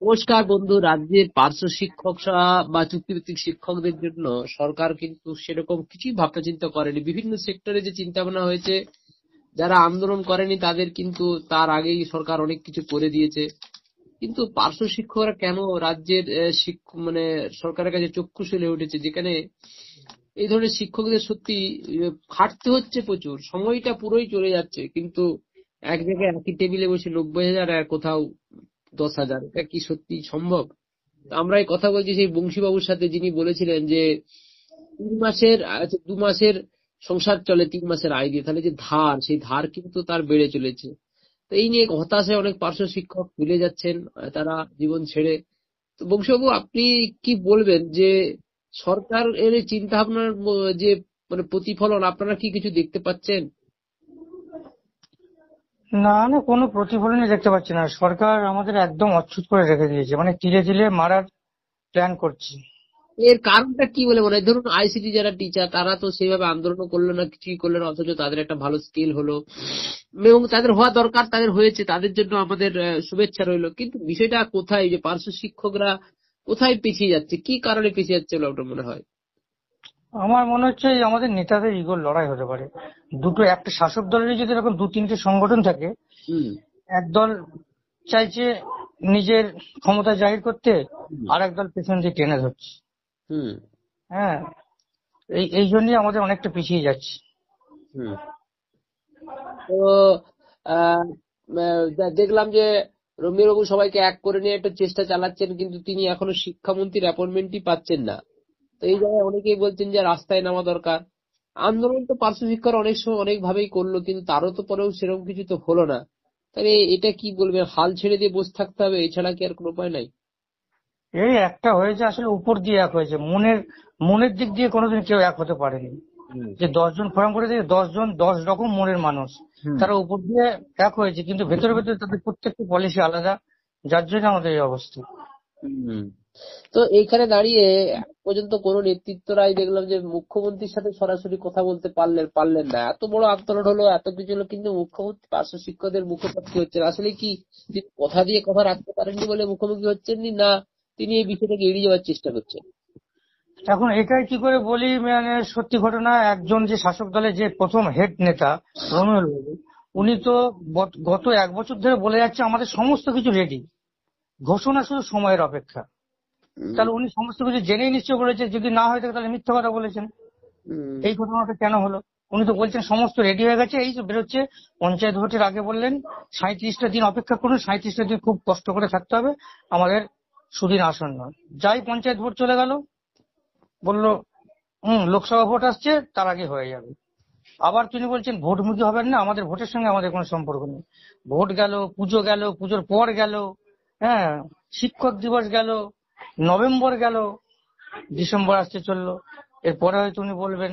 নমস্কার বন্ধু। রাজ্যের পার্শ্ব শিক্ষক বা চুক্তিভিত্তিক শিক্ষকদের জন্য সরকার কিন্তু সেরকম কিছুই ভাবনা চিন্তা করেনি। বিভিন্ন সেক্টরে যে চিন্তা ভাবনা হয়েছে, যারা আন্দোলন করেনি তাদের কিন্তু তার আগেই সরকার অনেক কিছু করে দিয়েছে। কিন্তু পার্শ্ব শিক্ষকরা কেন রাজ্যের মানে সরকারের কাছে চক্ষুশূল হয়ে উঠেছে, যেখানে এই ধরনের শিক্ষকদের সত্যি খাটতে হচ্ছে প্রচুর, সময়টা পুরোই চলে যাচ্ছে, কিন্তু এক জায়গায় একই টেবিলে বসে 90,000 আর কোথাও 10,000, এটা কি সত্যি সম্ভব? তো আমরা এই কথা বলছি সেই বংশীবাবুর সাথে, যিনি বলেছিলেন যে 3 মাসের 2 মাসের সংসার চলে 3 মাসের আয় দিয়ে, তাহলে যে ধার, সেই ধার কিন্তু তার বেড়ে চলেছে। তো এই নিয়ে হতাশায় অনেক পার্শ্ব শিক্ষক ভুলে যাচ্ছেন, তারা জীবন ছেড়ে। তো বংশীবাবু, আপনি কি বলবেন যে সরকার এর এই চিন্তা ভাবনার যে মানে প্রতিফলন আপনারা কি কিছু দেখতে পাচ্ছেন? না না, কোনো প্রতিফলনই দেখতে পাচ্ছি না। সরকার আমাদের একদম অচ্ছুত করে রেখে দিয়েছে, মানে তিলে তিলে মারার প্ল্যান করছে। এর কারণটা কি বলে মনে হয়? ধরুন আইসিটি যারা টিচার, তারা তো সেইভাবে আন্দোলন করলো না, কিছুই করলো না, অথচ তাদের একটা ভালো স্কিল হলো এবং তাদের হওয়া দরকার, তাদের হয়েছে, তাদের জন্য আমাদের শুভেচ্ছা রইলো। কিন্তু বিষয়টা কোথায়, যে পার্শ্ব শিক্ষকরা কোথায় পিছিয়ে যাচ্ছে, কি কারণে পিছিয়ে যাচ্ছে বলে আপনার মনে হয়? আমার মনে হচ্ছে এই আমাদের নেতাদের ইগোর লড়াই হতে পারে। দুটো, একটা শাসক দলের যদি এরকম দু তিনটে সংগঠন থাকে, হুম। একদল চাইছে নিজের ক্ষমতা জাহির করতে, হুম। আর একদল পেছন দিয়ে টেনে ধরছে। হুম। হ্যাঁ, এই জন্যই আমাদের অনেকটা পিছিয়ে যাচ্ছে। হুম। তো আহ, দেখলাম যে রবীন্দ্রবাবু সবাইকে এক করে নিয়ে একটা চেষ্টা চালাচ্ছেন, কিন্তু তিনি এখনো শিক্ষামন্ত্রীর অ্যাপয়েন্টমেন্টই পাচ্ছেন না। তো এই জায়গায় অনেকেই বলছেন যে রাস্তায় নামা দরকার। আন্দোলন তো পার্শ্ব শিক্ষার অনেক সময় অনেক ভাবেই করলো, কিন্তু তারও তো পরেও সেরকম কিছু তো হলো না। তাহলে এটা কি বলবেন, হাল ছেড়ে দিয়ে বসে থাকতে হবে, এছাড়া কি আর কোনো উপায় নাই? এই একটা হয়েছে, আসলে উপর দিয়ে এক হয়েছে, মনের মনের দিক দিয়ে কোনোদিন কেউ এক হতে পারেনি। হুম। যে 10 জন ফোরাম করে দিয়ে 10 জন 10 রকম মনের মানুষ, হুম। তারা উপর দিয়ে এক হয়েছে, কিন্তু ভেতরে ভেতরে তাদের প্রত্যেকটি পলিসি আলাদা, যার জন্য আমাদের এই অবস্থা। হুম। তো এইখানে দাঁড়িয়ে এখন পর্যন্ত কোন নেতৃত্বরাই দেখলাম যে মুখ্যমন্ত্রীর সাথে সরাসরি কথা বলতে পারলেন না। এত বড় আন্দোলন হলো, এত কিছু হলো, কিন্তু মুখ্যমন্ত্রী পার্শ্ব শিক্ষকদের মুখপাত্র হচ্ছেন। আসলে কি তিনি কথা দিয়ে কথা রাখতে পারেননি বলে মুখোমুখি হচ্ছেননি, না তিনি এই বিষয়টাকে এড়িয়ে যাওয়ার চেষ্টা করছেন? এখন এটাই কি করে বলি, মানে সত্যি ঘটনা, একজন যে শাসক দলের যে প্রথম হেড নেতা রমেশ বাবু, উনি তো গত 1 বছর ধরে বলে যাচ্ছে আমাদের সমস্ত কিছু রেডি, ঘোষণা শুধু সময়ের অপেক্ষা। হুম। তাহলে উনি সমস্ত কিছু জেনেই নিশ্চয় বলেছে, যদি না হয়ে থাকে তাহলে মিথ্যা কথা বলেছেন। হুম। এই ঘটনাটা কেন হলো? উনি তো বলছেন সমস্ত রেডি হয়ে গেছে, এই তো বেরোচ্ছে। পঞ্চায়েত ভোটের আগে বললেন 37টা দিন অপেক্ষা করুন, 37টা দিন খুব কষ্ট করে থাকতে হবে, আমাদের সুদিন আসন্ন। যাই পঞ্চায়েত ভোট চলে গেল, বললো লোকসভা ভোট আসছে, তার আগে হয়ে যাবে। আবার তিনি বলছেন ভোটমুখী হবেন না, আমাদের ভোটের সঙ্গে আমাদের কোনো সম্পর্ক নেই। ভোট গেল, পুজো গেল, পুজোর পর গেল, হ্যাঁ, শিক্ষক দিবস গেল, নভেম্বর গেল, ডিসেম্বর আসতে চললো। এরপরে হয়তো উনি বলবেন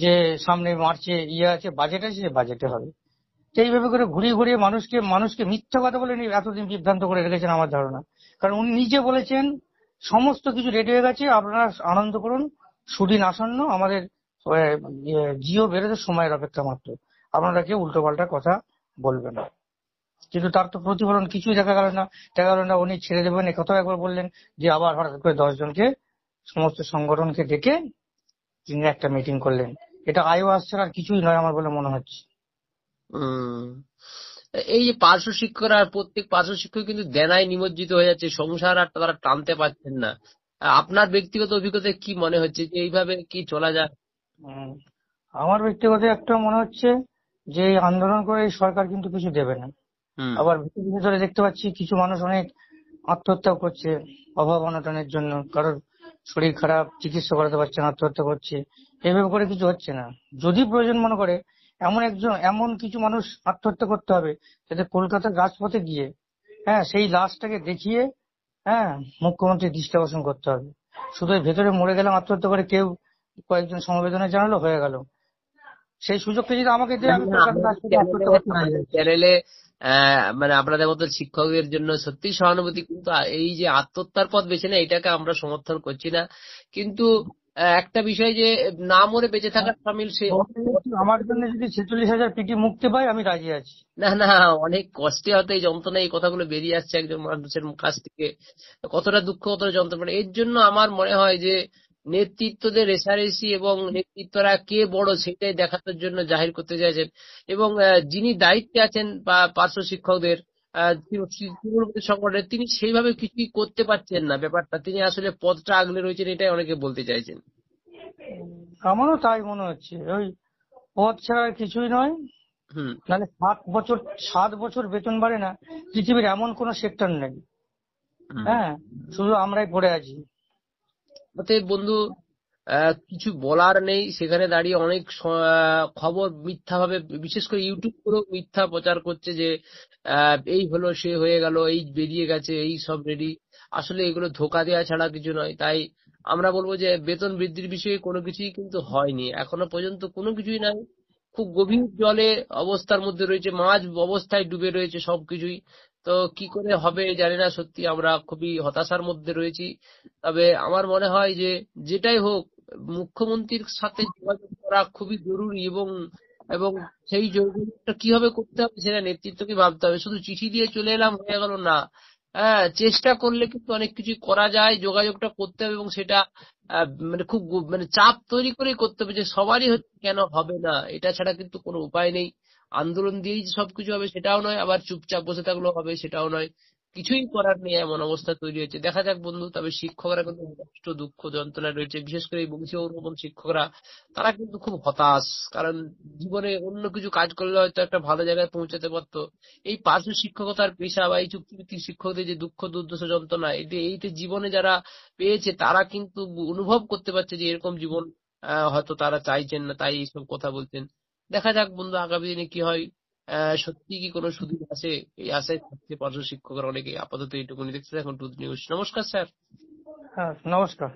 যে সামনে মার্চে আছে, বাজেট আছে, বাজেটে হবে। তো এইভাবে করে ঘুরিয়ে ঘুরিয়ে মানুষকে মানুষকে মিথ্যা কথা বলে এতদিন বিভ্রান্ত করে রেখেছেন আমার ধারণা। কারণ উনি নিজে বলেছেন সমস্ত কিছু রেডি হয়ে গেছে, আপনারা আনন্দ করুন, সুদিন আসন্ন, আমাদের জিও বেরোতে সময়ের অপেক্ষা মাত্র, আপনারা কেউ উল্টো পাল্টা কথা বলবেন না। কিন্তু তার তো প্রতিফলন কিছুই দেখা গেল না। উনি ছেড়ে দেবেন এ কথাও একবার বললেন, যে আবার হঠাৎ করে 10 জনকে, সমস্ত সংগঠনকে ডেকে তিনি একটা মিটিং করলেন। এটা আইওয়াস ছাড়া আর কিছুই নয় আমার বলে মনে হচ্ছে। হুম। এই যে পার্শ্ব শিক্ষকরা, প্রত্যেক পার্শ্ব শিক্ষক কিন্তু দেনায় নিমজ্জিত হয়ে যাচ্ছে, সংসার আর তারা টানতে পারছেন না। আপনার ব্যক্তিগত অভিজ্ঞতায় কি মনে হচ্ছে যে এইভাবে কি চলা যায়? উম, আমার ব্যক্তিগত একটা মনে হচ্ছে যে এই আন্দোলন করে এই সরকার কিন্তু কিছু দেবে না। হুম। আবার ভিতরে ভিতরে দেখতে পাচ্ছি কিছু মানুষ অনেক আত্মহত্যা করছে, অভাব অনটনের জন্য, কারোর শরীর খারাপ, চিকিৎসা করাতে পারছে না, আত্মহত্যা করছে। এইভাবে করে কিছু হচ্ছে না। যদি প্রয়োজন মনে করে এমন কিছু মানুষ আত্মহত্যা করতে হবে, যাতে কলকাতার রাজপথে গিয়ে, হ্যাঁ, সেই লাশটাকে দেখিয়ে, হ্যাঁ, মুখ্যমন্ত্রীর দৃষ্টি আকর্ষণ করতে হবে। শুধু এই ভেতরে মরে গেলাম আত্মহত্যা করে, কেউ কয়েকজন সমবেদনা জানালো, হয়ে গেল। সেই সুযোগটা যদি আমাকে দেয়, আমি কলকাতার রাজপথে আত্মহত্যা করতে রাজি আমাদের আছি। চ্যানেলে মানে আপনাদের মতো শিক্ষকদের জন্য সত্যি সহানুভূতি, কিন্তু এই যে আত্মহত্যার পথ বেছে নেয়, এটাকে আমরা সমর্থন করছি না। কিন্তু একটা বিষয় যে না মরে বেঁচে থাকার সামিল সে আমার জন্য যদি 46,000 পিটি মুক্তি পাই আমি রাজি আছি। না না, অনেক কষ্টে হয়তো এই যন্ত্রণা এই কথাগুলো বেরিয়ে আসছে একজন মানুষের কাছ থেকে, কতটা দুঃখ কতটা যন্ত্রণা। এর জন্য আমার মনে হয় যে নেতৃত্বদের রেষারেষি এবং নেতৃত্বরা কে বড় সেটাই দেখানোর জন্য জাহির করতে চাইছেন। এবং যিনি দায়িত্বে আছেন বা পার্শ্ব শিক্ষকদের তৃণমূল সংগঠনের, তিনি সেইভাবে কিছুই করতে পারছেন না ব্যাপারটা, তিনি আসলে পদটা আগলে রয়েছেন এটাই অনেকে বলতে চাইছেন। আমারও তাই মনে হচ্ছে, ওই পদ ছাড়া আর কিছুই নয়। হুম। নাহলে 7 বছর বেতন বাড়ে না, পৃথিবীর এমন কোন সেক্টর নেই। হুম। হ্যাঁ, শুধু আমরাই পড়ে আছি। অতএব বন্ধু, কিছু বলার নেই। সেখানে দাঁড়িয়ে অনেক খবর মিথ্যাভাবে, বিশেষ করে ইউটিউব করেও মিথ্যা প্রচার করছে যে এই হলো সে হয়ে গেল, এই বেরিয়ে গেছে, এই সব রেডি। আসলে এগুলো ধোঁকা দেওয়া ছাড়া কিছু নয়। তাই আমরা বলবো যে বেতন বৃদ্ধির বিষয়ে কোনো কিছুই কিন্তু হয়নি এখনো পর্যন্ত, কোনো কিছুই নাই। খুব গভীর জলে অবস্থার মধ্যে রয়েছে, মাঝ অবস্থায় ডুবে রয়েছে সবকিছুই। তো কি করে হবে জানি না, সত্যি আমরা খুবই হতাশার মধ্যে রয়েছি। তবে আমার মনে হয় যে যেটাই হোক, মুখ্যমন্ত্রীর সাথে যোগাযোগ করা খুবই জরুরি। এবং এবং সেই যোগাযোগটা কিভাবে করতে হবে সেটা নেতৃত্বকে ভাবতে হবে। শুধু চিঠি দিয়ে চলে এলাম হয়ে গেল না। হ্যাঁ, চেষ্টা করলে কিন্তু অনেক কিছু করা যায়, যোগাযোগটা করতে হবে। এবং সেটা মানে খুব মানে চাপ তৈরি করে করতে হবে যে সবারই হচ্ছে, কেন হবে না, এটা ছাড়া কিন্তু কোনো উপায় নেই। আন্দোলন দিয়েই যে সবকিছু হবে সেটাও নয়, আবার চুপচাপ বসে থাকলেও হবে সেটাও নয়। কিছুই করার নেই, এমন অবস্থা তৈরি হয়েছে। দেখা যাক বন্ধু। তবে শিক্ষকরা কিন্তু যথেষ্ট দুঃখ যন্ত্রণায় রয়েছে, বিশেষ করে এই বংশীয় মতন শিক্ষকরা। তারা কিন্তু খুব হতাশ, কারণ জীবনে অন্য কিছু কাজ করলে হয়তো একটা ভালো জায়গায় পৌঁছাতে পারতো। এই পার্শ্ব শিক্ষকতার পেশা বা এই চুক্তিভিত্তিক শিক্ষকদের যে দুঃখ দুর্দশা যন্ত্রণা, এইটা জীবনে যারা পেয়েছে তারা কিন্তু অনুভব করতে পারছে যে এরকম জীবন হয়তো তারা চাইছেন না, তাই এইসব কথা বলছেন। দেখা যাক বন্ধু আগামী দিনে কি হয়। সত্যি কি কোনো সুদিন আসে, এই আশায় থাকছে পার্শ্ব শিক্ষকরা অনেকে। আপাতত এইটুকুনি দেখতে, এখন টুথ নিউজ। নমস্কার স্যার। হ্যাঁ, নমস্কার।